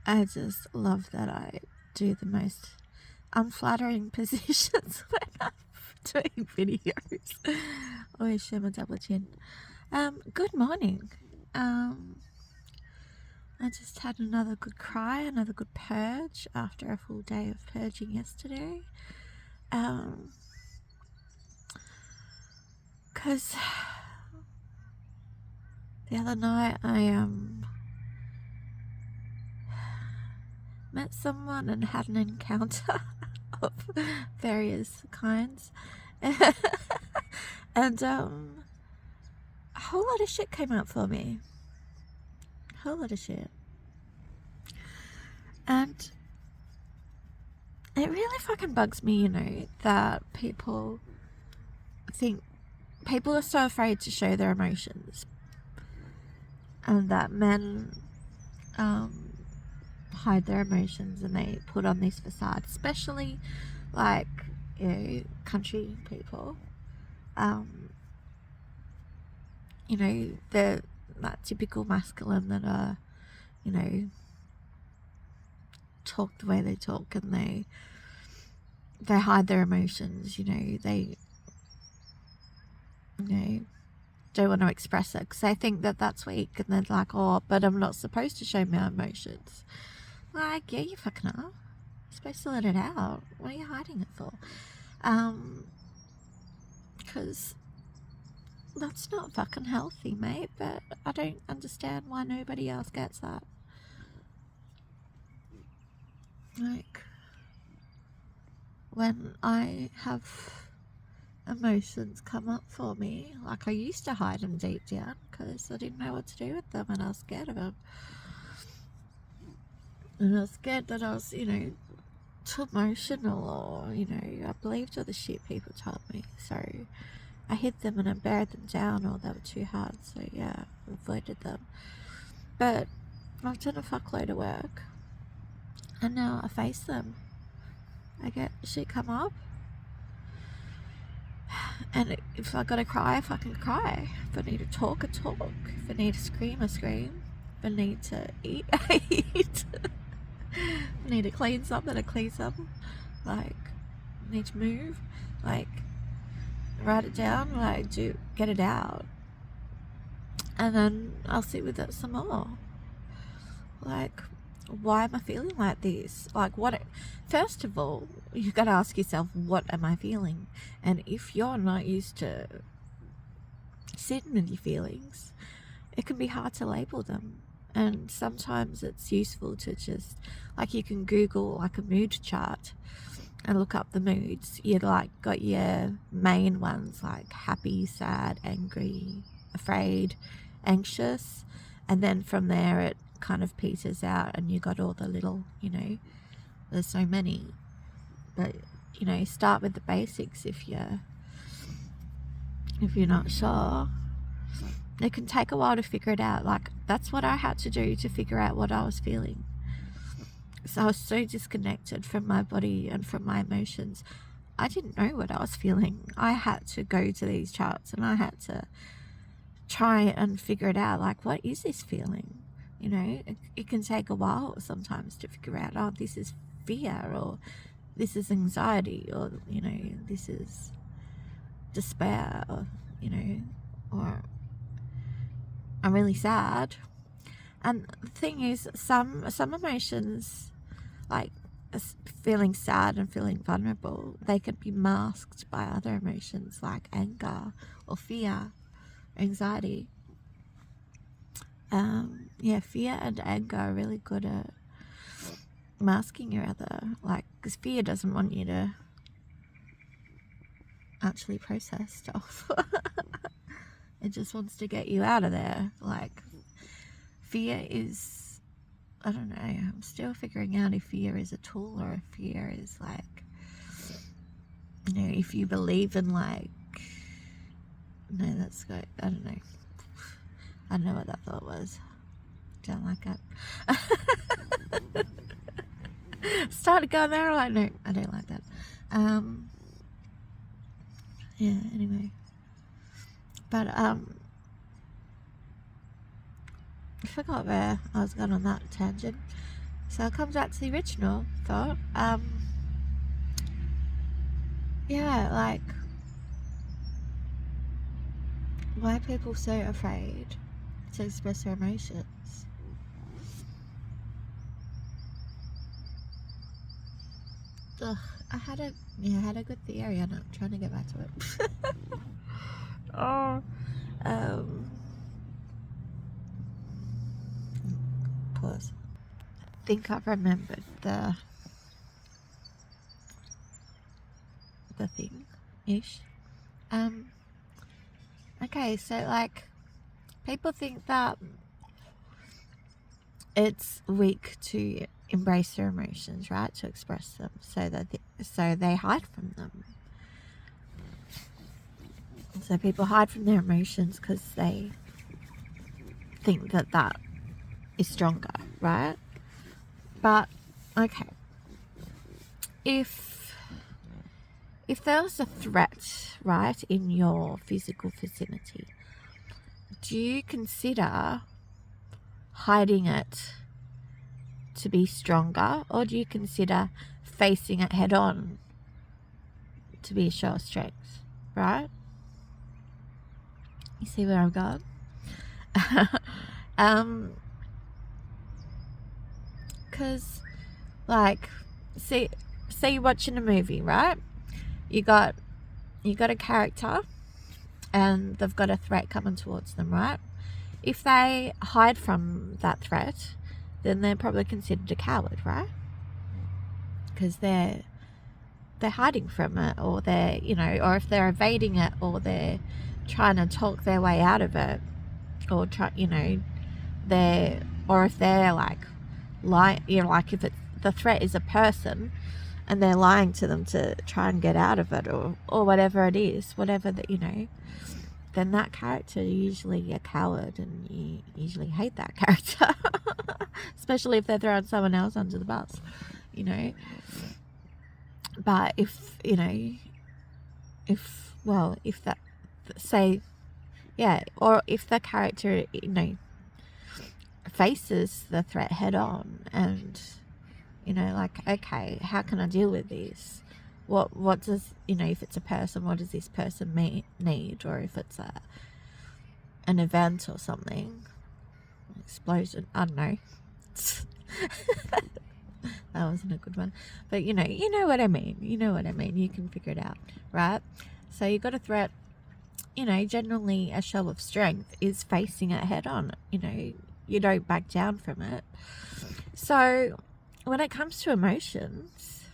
I just love that I do the most unflattering positions when I'm doing videos. Always show my double chin. Good morning. I just had another good cry, another good purge after a full day of purging yesterday. Because the other night I met someone and had an encounter of various kinds. And a whole lot of shit came out for me. A whole lot of shit. And it really fucking bugs me, that people are so afraid to show their emotions. And that men hide their emotions and they put on this facade, especially like, country people. They're that typical masculine that are, talk the way they talk, and they hide their emotions. They don't want to express it because they think that that's weak, and they're like, oh, but I'm not supposed to show my emotions. Like, yeah, you fucking are. You're supposed to let it out. What are you hiding it for? Because that's not fucking healthy, mate. But I don't understand why nobody else gets that. Like, when I have emotions come up for me, like, I used to hide them deep down because I didn't know what to do with them and I was scared of them. And I was scared that I was, too emotional, or, I believed all the shit people told me. So I hid them and I buried them down, or they were too hard. So yeah, I avoided them. But I've done a fuckload of work and now I face them. I get shit come up, and if I gotta cry, I fucking cry. If I need to talk, I talk. If I need to scream, I scream. If I need to eat, I eat. If I need to clean something, I clean something. Like, I need to move, like, write it down, like, get it out. And then I'll sit with it some more. Like, why am I feeling like this? Like, first of all, you gotta ask yourself, what am I feeling? And if you're not used to sitting with your feelings, it can be hard to label them. And sometimes it's useful to just, like, you can Google like a mood chart and look up the moods. You like got your main ones like happy, sad, angry, afraid, anxious, and then from there it kind of peters out and you got all the little, there's so many. But start with the basics if you're not sure. It can take a while to figure it out. Like, that's what I had to do to figure out what I was feeling. So I was so disconnected from my body and from my emotions. I didn't know what I was feeling. I had to go to these charts and I had to try and figure it out. Like, what is this feeling? It can take a while sometimes to figure out, oh, this is fear, or this is anxiety, or, this is despair, or, or I'm really sad. And the thing is, some emotions, like feeling sad and feeling vulnerable, they can be masked by other emotions like anger or fear, anxiety. Fear and anger are really good at masking your other, like, because fear doesn't want you to actually process stuff. It just wants to get you out of there. Like, fear is, I don't know, I'm still figuring out if fear is a tool or if fear is like, if you believe in, like, no, that's good, I don't know. I don't know what that thought was. Don't like that. Started going there, like, no, I don't like that. Anyway. But, I forgot where I was going on that tangent. So I'll come back to the original thought. Yeah, like, why are people so afraid to express their emotions? Ugh, I had a good theory and I'm trying to get back to it. Oh, pause. I think I've remembered the thing ish. Okay, so like, people think that it's weak to embrace their emotions, right? To express them, so they hide from them. So people hide from their emotions because they think that is stronger, right? But okay, if there was a threat, right, in your physical vicinity, do you consider hiding it to be stronger, or do you consider facing it head on to be a show of strength, right? You see where I'm going? Because, like, say you're watching a movie, right? You got a character and they've got a threat coming towards them, right? If they hide from that threat, then they're probably considered a coward, right? Because they're hiding from it, or they're, or if they're evading it, or they're trying to talk their way out of it, or if they're like lying, like if the threat is a person and they're lying to them to try and get out of it, or whatever it is, whatever that, then that character is usually a coward, and you usually hate that character. Especially if they're throwing someone else under the bus, But if that, say, yeah, or if the character, faces the threat head on, and, like, okay, how can I deal with this? What does, if it's a person, what does this person need? Or if it's an event or something, explosion, I don't know. That wasn't a good one, but you know what I mean. You can figure it out, right? So you got a threat. Generally a show of strength is facing it head on. You don't back down from it. So when it comes to emotions,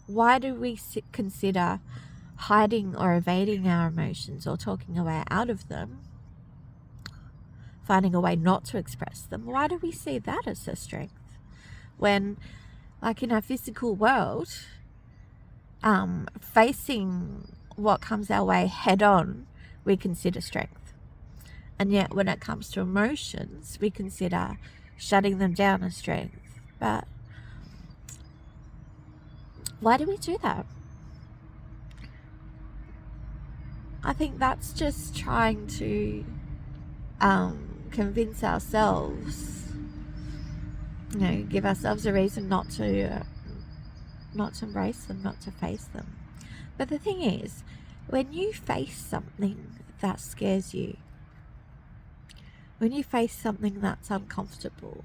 why do we consider hiding or evading our emotions, or talking our way out of them, finding a way not to express them? Why do we see that as a strength, when, like, in our physical world, facing what comes our way head on, we consider strength? And yet when it comes to emotions, we consider shutting them down as strength. But why do we do that? I think that's just trying to convince ourselves, give ourselves a reason not to embrace them, not to face them. But the thing is, when you face something that scares you, when you face something that's uncomfortable,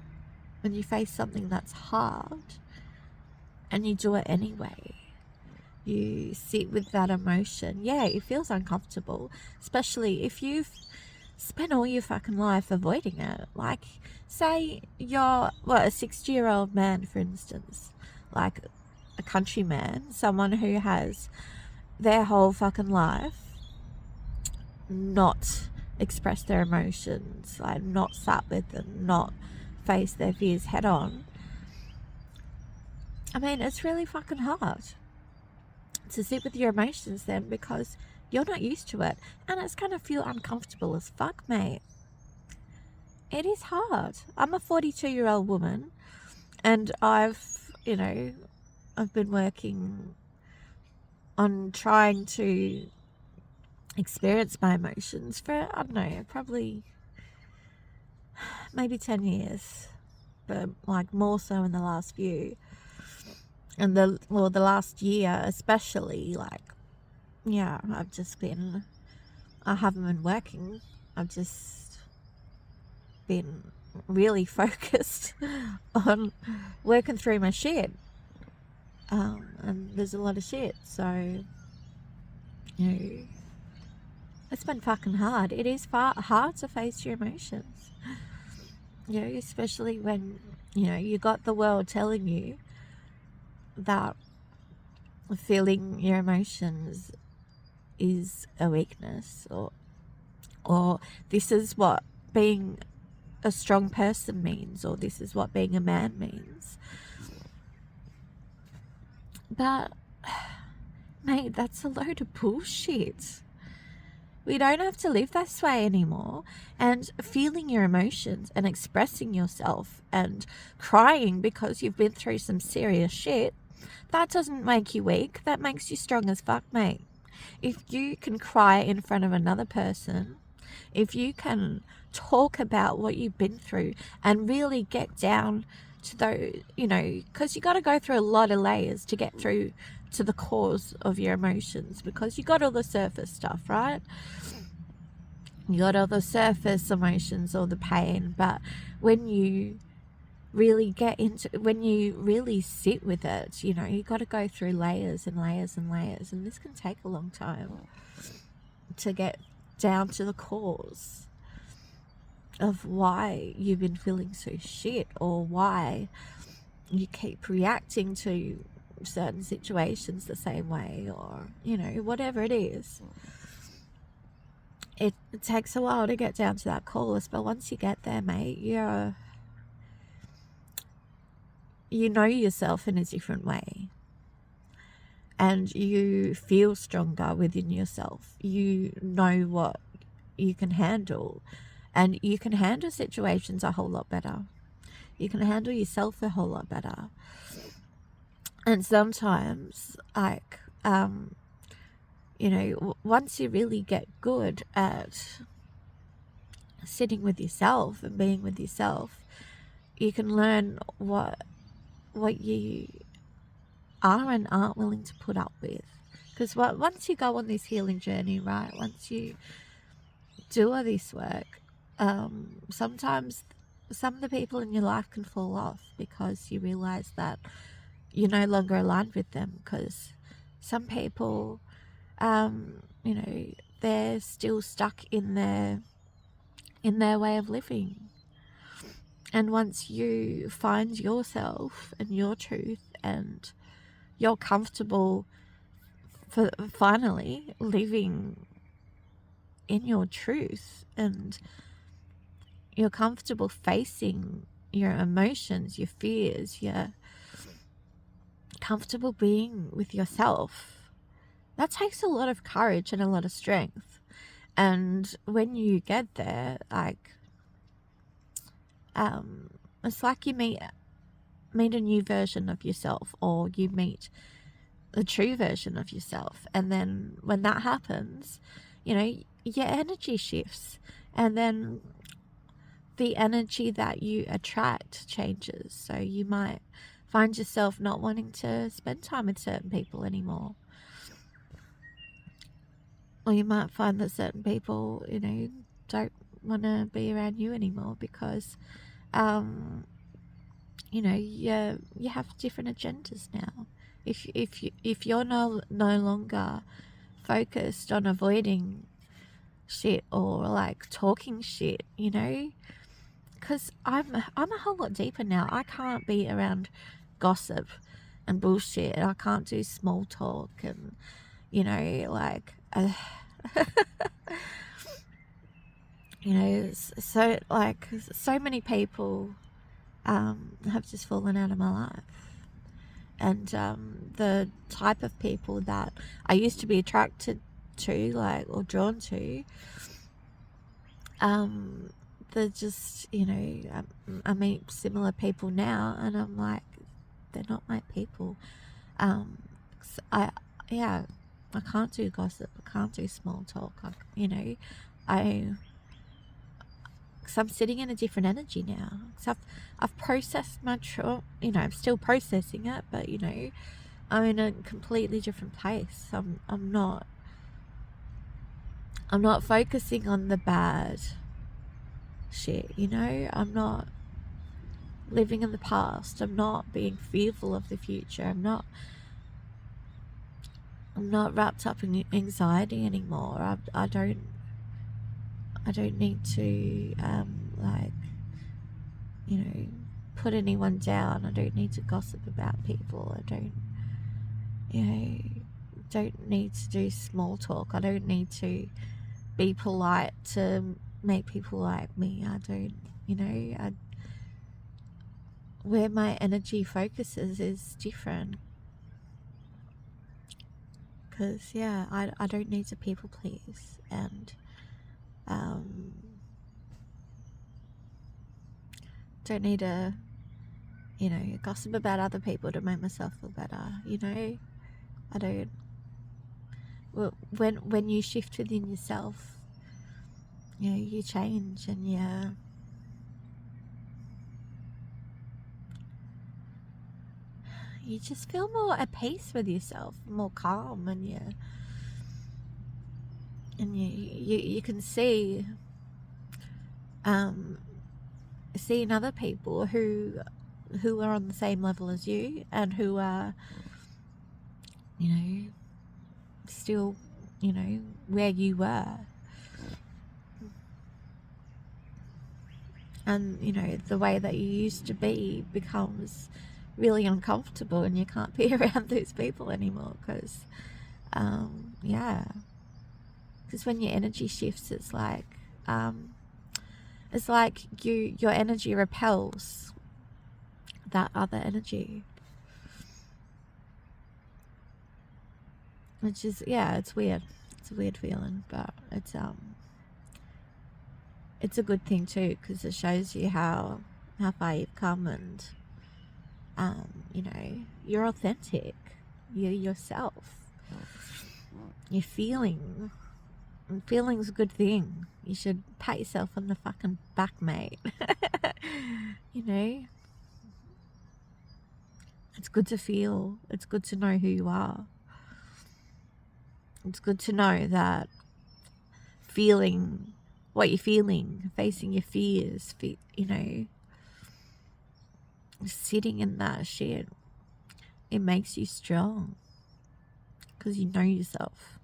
when you face something that's hard, and you do it anyway, you sit with that emotion. Yeah, it feels uncomfortable, especially if you've spent all your fucking life avoiding it. Like, say you're, a 60-year-old man, for instance, like a country man, someone who has their whole fucking life not expressed their emotions, like not sat with them, not faced their fears head on. I mean, it's really fucking hard to sit with your emotions then, because you're not used to it, and it's gonna feel uncomfortable as fuck, mate. It is hard. I'm a 42-year-old woman, and I've been working on trying to experience my emotions for, I don't know, probably maybe 10 years. but like more so in the last few, and the last year especially. Like, yeah, I haven't been working. I've just been really focused on working through my shit. And there's a lot of shit, so, you know, it's been fucking hard. It is hard to face your emotions, you know, especially when, you know, you got the world telling you that feeling your emotions is a weakness, or this is what being a strong person means, or this is what being a man means. But, mate, that's a load of bullshit. We don't have to live this way anymore. And feeling your emotions and expressing yourself and crying because you've been through some serious shit, that doesn't make you weak. That makes you strong as fuck, mate. If you can cry in front of another person, if you can talk about what you've been through and really get down to those, you know, because you got to go through a lot of layers to get through to the cause of your emotions, because you got all the surface stuff, right? You got all the surface emotions, all the pain, but when you really when you really sit with it, you know, you got to go through layers and layers and layers, and this can take a long time to get down to the cause of why you've been feeling so shit, or why you keep reacting to certain situations the same way, or, you know, whatever it is. It takes a while to get down to that cause, but once you get there, mate, you know yourself in a different way, and you feel stronger within yourself. You know what you can handle, and you can handle situations a whole lot better. You can handle yourself a whole lot better. And sometimes, like, you know, once you really get good at sitting with yourself and being with yourself, you can learn what you are and aren't willing to put up with. Because once you go on this healing journey, right, once you do all this work, sometimes some of the people in your life can fall off because you realize that you're no longer aligned with them. Because some people, you know, they're still stuck in their way of living. And once you find yourself and your truth, and you're comfortable for finally living in your truth, and you're comfortable facing your emotions, your fears, you're comfortable being with yourself, that takes a lot of courage and a lot of strength. And when you get there, like, it's like you meet a new version of yourself, or you meet the true version of yourself. And then when that happens, you know, your energy shifts, and then the energy that you attract changes. So you might find yourself not wanting to spend time with certain people anymore, or you might find that certain people, you know, don't want to be around you anymore because you know, you have different agendas now. If you're no longer focused on avoiding shit, or like talking shit, you know, because I'm a whole lot deeper now. I can't be around gossip and bullshit, and I can't do small talk, and, you know, like you know, so like so many people have just fallen out of my life. And the type of people that I used to be attracted to, like, or drawn to, they're just, you know, I meet similar people now, and I'm like, they're not my people. I can't do gossip. I can't do small talk. You know, because I'm sitting in a different energy now. So I've processed my trauma, I'm still processing it, but I'm in a completely different place. I'm not focusing on the bad shit, I'm not living in the past. I'm not being fearful of the future. I'm not wrapped up in anxiety anymore. I don't need to put anyone down. I don't need to gossip about people. I don't need to do small talk. I don't need to be polite to make people like me. I don't, where my energy focuses is different. Because, I don't need to people please. And, don't need to, gossip about other people to make myself feel better. I don't. Well, when you shift within yourself, you change, and you just feel more at peace with yourself, more calm, and you can see seeing other people who are on the same level as you, and who are still where you were, and the way that you used to be becomes really uncomfortable, and you can't be around those people anymore, because when your energy shifts, it's like your energy repels that other energy, which is it's weird. It's a weird feeling, but it's a good thing too, because it shows you how far you've come, and you're authentic, you're yourself, you're feeling, and feeling's a good thing. You should pat yourself on the fucking back, mate. It's good to feel. It's good to know who you are. It's good to know that feeling what you're feeling, facing your fears, sitting in that shit, it makes you strong, because you know yourself,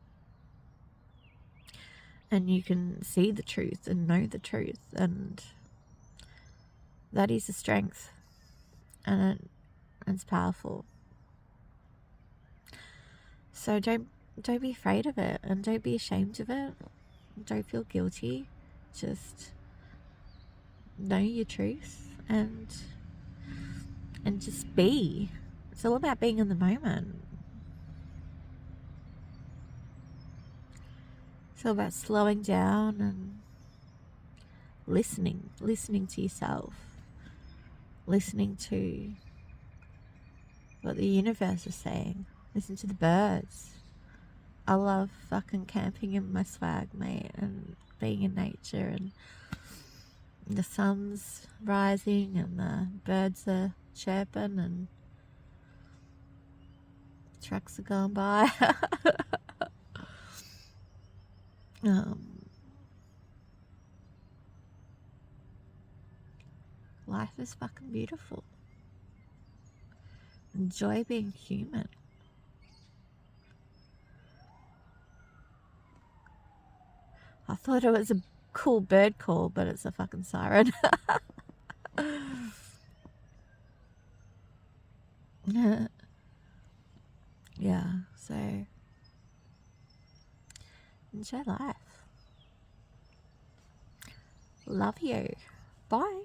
and you can see the truth and know the truth, and that is a strength, and it's powerful. So don't be afraid of it, and don't be ashamed of it. Don't feel guilty. Just know your truth, and just be. It's all about being in the moment. It's all about slowing down and listening to yourself, listening to what the universe is saying. Listen to the birds. I love fucking camping in my swag, mate, and being in nature, and the sun's rising, and the birds are chirping, and trucks are going by. Life is fucking beautiful. Enjoy being human. I thought it was a cool bird call, but it's a fucking siren. Yeah, so enjoy life. Love you. Bye.